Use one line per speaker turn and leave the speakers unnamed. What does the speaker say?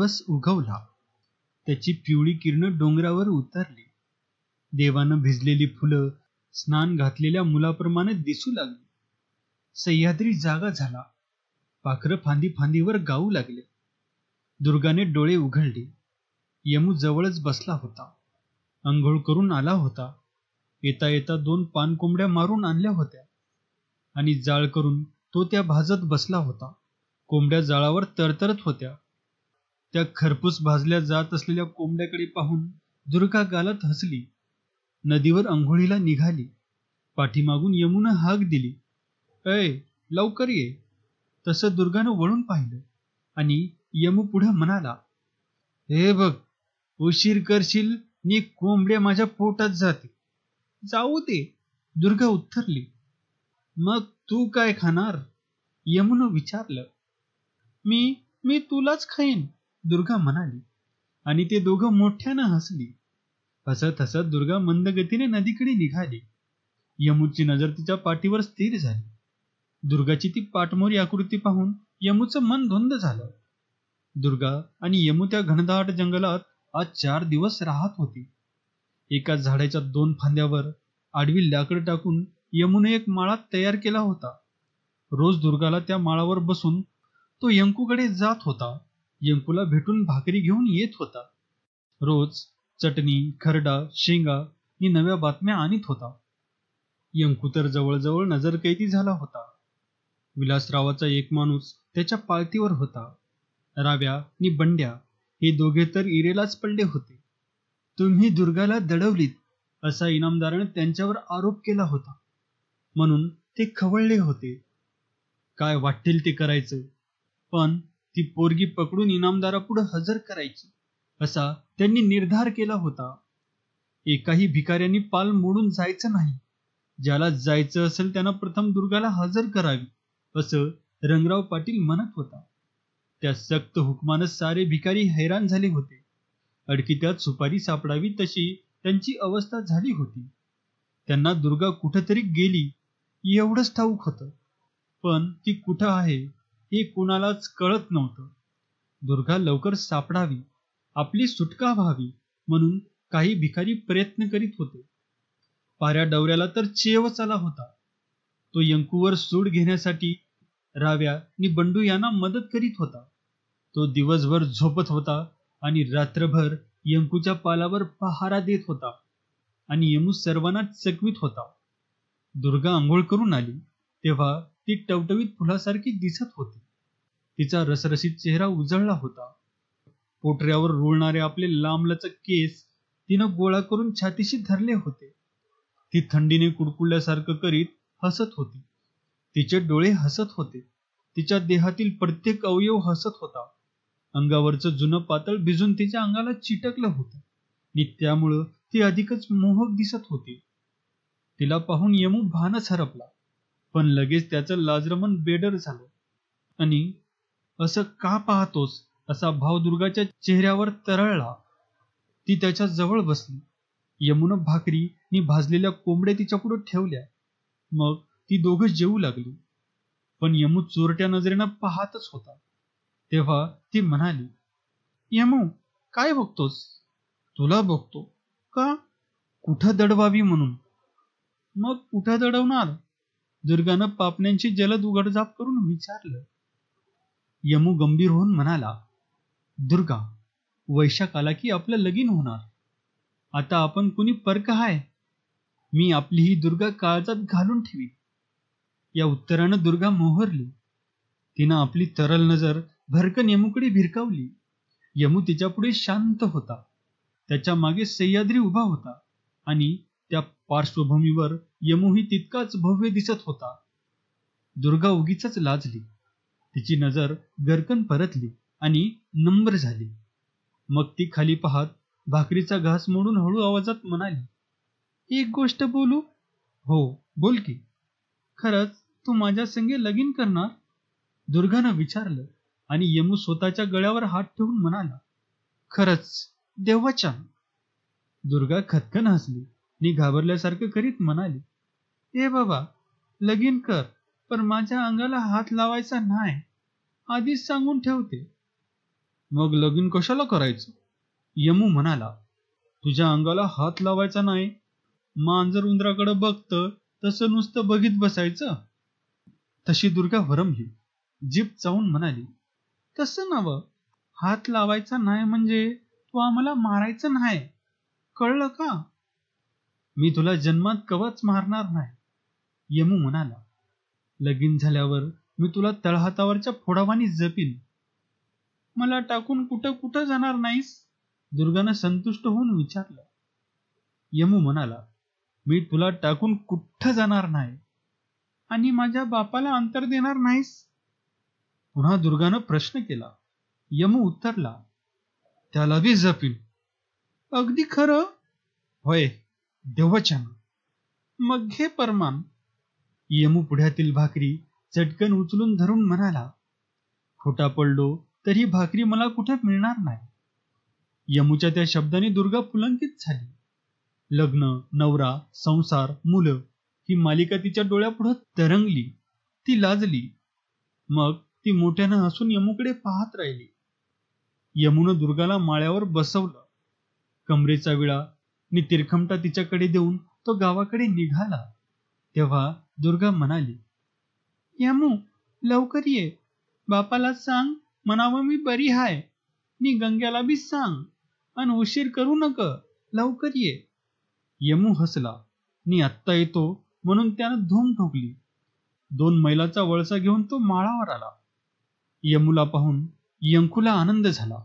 दिवस उगवला. त्याची पिवळी किरणं डोंगरावर उतरली. देवानं भिजलेली फुलं स्नान घातलेल्या मुलाप्रमाणे दिसू लागली. सह्याद्री जागा झाला. पाखरं फांदी फांदीवर गाऊ लागले. दुर्गाने डोळे उघडले. यमू जवळच बसला होता. अंघोळ करून आला होता. येता येता 2 पानकोंबड्या मारून आणल्या होत्या आणि जाळ करून तो त्या भाजत बसला होता. कोंबड्या जाळावर तरतरत होत्या. त्या खरपूस भाजल्या जात असलेल्या कोंबड्याकडे पाहून दुर्गा गालात हसली. नदीवर अंघोळीला निघाली. पाठीमागून यमुनं हाक दिली, "अय, लवकर ये." तसं दुर्गानं वळून पाहिलं आणि यमू पुढं म्हणाला, "हे बघ, उशीर करशील नी कोंबड्या माझ्या पोटात जाते." "जाऊ दे," दुर्गा उत्तरली. "मग तू काय खाणार?" यमुनं विचारलं. मी तुलाच खाईन," दुर्गा म्हणाली आणि ते दोघं मोठ्यानं हसली. हसत हसत दुर्गा मंदगतीने नदीकडे निघाली. यमूची नजर तिच्या पाठीवर स्थिर झाली. दुर्गाची ती पाठमोरी आकृती पाहून यमूचं मन धुंद झालं. दुर्गा आणि यमू त्या घनदाट जंगलात आज 4 दिवस राहत होती. एका झाडाच्या 2 फांद्यावर आडवी लाकडं टाकून यमूने एक माळा तयार केला होता. रोज दुर्गाला त्या माळावर बसून तो यंकूकडे जात होता. यंकूला भेटून भाकरी घेऊन येत होता. रोज चटणी, खरडा, शेंगा ही नव्या बातम्या आणीत होता. यंकू तर जवळजवळ नजरकैदी झाला होता. विलासरावाचा एक माणूस त्याच्या पाळतीवर होता. राव्या आणि बंड्या हे दोघे तर इरेलाच पडले होते. तुम्ही दुर्गाला दडवलीत असा इनामदाराने त्यांच्यावर आरोप केला होता, म्हणून ते खवळले होते. काय वाटेल ते करायचं, पण ती पोरगी पकडून इनामदारापुढे हजर करायची असा त्यांनी निर्धार केला होता. एकाही भिकाऱ्यांनी पाल मोडून जायचं नाही. ज्याला जायचं असेल त्यानं प्रथम दुर्गाला हजर करावी असं रंगराव पाटील म्हणत होता. त्या सक्त हुकमानं सारे भिकारी हैराण झाले होते. अडकित्यात सुपारी सापडावी तशी त्यांची अवस्था झाली होती. त्यांना दुर्गा कुठंतरी गेली एवढंच ठाऊक होतं, पण ती कुठं आहे हे कोणालाच कळत नव्हतं. दुर्गा लवकर सापडावी, आपली सुटका व्हावी म्हणून काही भिकारी प्रयत्न करीत होते. पाऱ्या डवऱ्याला तर चेवच आला होता. तो यंकूवर सूड घेण्यासाठी राव्या आणि बंडू यांना मदत करीत होता. तो दिवसभर झोपत होता आणि रात्रभर यंकूच्या पालावर पहारा देत होता आणि यमू सर्वांना चकवीत होता. दुर्गा आंघोळ करून आली तेव्हा ती टवटवीत फुलासारखी दिसत होती. तिचा रसरशीत चेहरा उजळला होता. पोटऱ्यावर रुळणारे आपले लांबलचक केस तिनं गोळा करून छातीशी धरले होते. ती थंडीने कुडकुडल्यासारखं करीत हसत होती. तिचे डोळे हसत होते. तिच्या देहातील प्रत्येक अवयव हसत होता. अंगावरचं जुनं पातळ भिजून तिच्या अंगाला चिटकलं होतं आणि त्यामुळं ती अधिकच मोहक दिसत होती. तिला पाहून यमू भानच हरपला, पण लगेच त्याचं लाजरमन बेडर झालं आणि "असं का पाहतोस" असा भाव दुर्गाच्या चेहऱ्यावर तरळला. ती त्याच्या जवळ बसली. यमुनं भाकरी आणि भाजलेल्या कोंबड्या तिच्यापुढे ठेवल्या. मग ती दोघं जेवू लागली. पण यमू चोरट्या नजरेनं पाहतच होता. तेव्हा ती म्हणाली, "यमू, काय बघतोस?" "तुला बघतो." "का?" "कुठं दडवावी म्हणून." "मग कुठं दडवणार?" दुर्गानं पापण्यांची जलद उघडझाप करून विचारलं. यमू गंभीर होऊन म्हणाला, "दुर्गा, वैशाख आला की आपलं लगीन होणार. आता आपण कुणी परक हाय? मी आपली ही दुर्गा काळजात घालून ठेवी." या उत्तरानं दुर्गा मोहरली. तिनं आपली तरल नजर भरकन यमूकडे भिरकावली. यमू तिच्यापुढे शांत होता. त्याच्या मागे सह्याद्री उभा होता आणि त्या पार्श्वभूमीवर यमूही तितकाच भव्य दिसत होता. दुर्गा उगीचच लाजली. तिची नजर गरकन परतली आणि नम्र झाली. मग ती खाली पाहत भाकरीचा घास मोडून हळू आवाजात म्हणाली, "एक गोष्ट बोलू?" "हो, बोल की." "खरंच तू माझ्या संगे लगीन करणार?" दुर्गानं विचारलं आणि यमू स्वतःच्या गळ्यावर हात ठेवून म्हणाला, "खरंच, देवाच्यान." दुर्गा खदखन हसली आणि घाबरल्यासारखं करीत म्हणाली, "ए बाबा, लगीन कर, पण माझ्या अंगाला हात लावायचा नाही, आधीच सांगून ठेवते." मग लगीन कशाला करायचं? यमू म्हणाला, तुझ्या अंगाला हात लावायचा नाही. मांजर उंदराकडे बघतं तसं नुसतं बघित बसायचं. तशी दुर्गा वरमली. जीभ चावून म्हणाली, तसं नवं. हात लावायचा नाही म्हणजे तू आम्हाला मारायचं नाही, कळलं का? मी तुला जन्मात कवच मारणार नाही, यमू म्हणाला. लगीन झाल्यावर मी तुला तळहातावरच्या फोडावानी जपीन. मला टाकून कुठं कुठं जाणार नाहीस? दुर्गानं संतुष्ट होऊन विचारलं. यमू म्हणाला, मी तुला टाकून कुठं जाणार नाही. आणि माझ्या बापाला अंतर देणार नाहीस? पुन्हा दुर्गानं प्रश्न केला. यमू उत्तरला, त्याला बी जपीन. अगदी खरं? होय, देवचन. मग घे परमान. यमू पुढ्यातील भाकरी चटकन उचलून धरून म्हणाला, खोटा पडलो तर ही भाकरी मला कुठे मिळणार नाही. यमूच्या त्या शब्दाने दुर्गा पुलंकित झाली. लग्न, नवरा, संसार, मुलं ही मालिका तिच्या डोळ्यापुढं तरंगली. ती लाजली. मग ती मोठ्यानं हसून यमूकडे पाहत राहिली. यमूनं दुर्गाला माळ्यावर बसवलं. कमरेचा विळा नि तिरखमटा तिच्याकडे देऊन तो गावाकडे निघाला. तेव्हा दुर्गा म्हणाली, यमू, लवकर ये. बापाला सांग म्हणावं मी बरी हाय. नि गंग्याला बी सांग. अन उशीर करू नक, लवकर ये. यमू हसला. नि आत्ता येतो म्हणून त्यानं धूम ठोकली. 2 मैलाचा वळसा घेऊन तो माळावर आला. यमूला पाहून यंकूला आनंद झाला.